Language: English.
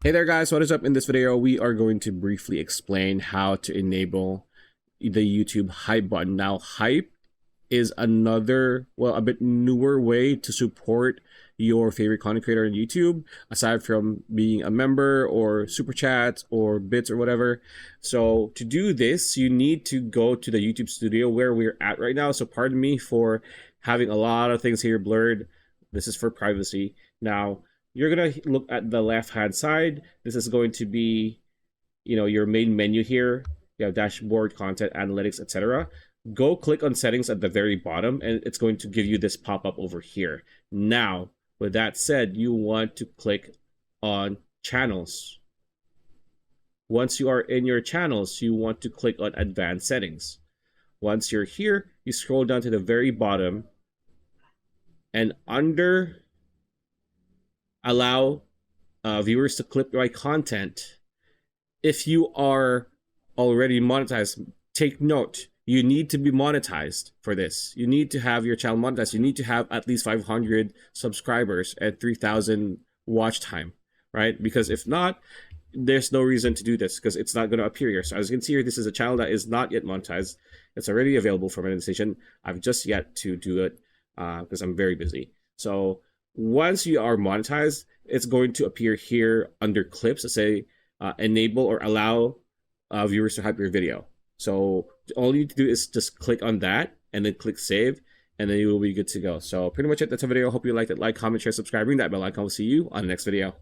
Hey there guys, what is up? In this video, we are going to briefly explain how to enable the YouTube hype button. Now, hype is another, well, a bit newer way to support your favorite content creator on YouTube, aside from being a member or super chats or bits or whatever. So to do this, you need to go to the YouTube studio where we're at right now. So pardon me for having a lot of things here blurred. This is for privacy. Now, you're going to look at the left hand side. This is going to be, your main menu here. You have dashboard, content, analytics, etc. Go click on settings at the very bottom and it's going to give you this pop-up over here. Now, with that said, you want to click on channels. Once you are in your channels, you want to click on advanced settings. Once you're here, you scroll down to the very bottom and under allow viewers to clip my content. If you are already monetized, take note, you need to be monetized for this. You need to have your channel monetized. You need to have at least 500 subscribers and 3,000 watch time, right? Because if not, there's no reason to do this because it's not going to appear here. So as you can see here, this is a channel that is not yet monetized. It's already available for monetization. I've just yet to do it because I'm very busy. So once you are monetized, it's going to appear here under clips that say enable or allow viewers to hype your video. So all you need to do is just click on that and then click save, and then you will be good to go. So pretty much it. That's a video. Hope you liked it. Like, comment, share, subscribe, ring that bell icon. We'll see you on the next video.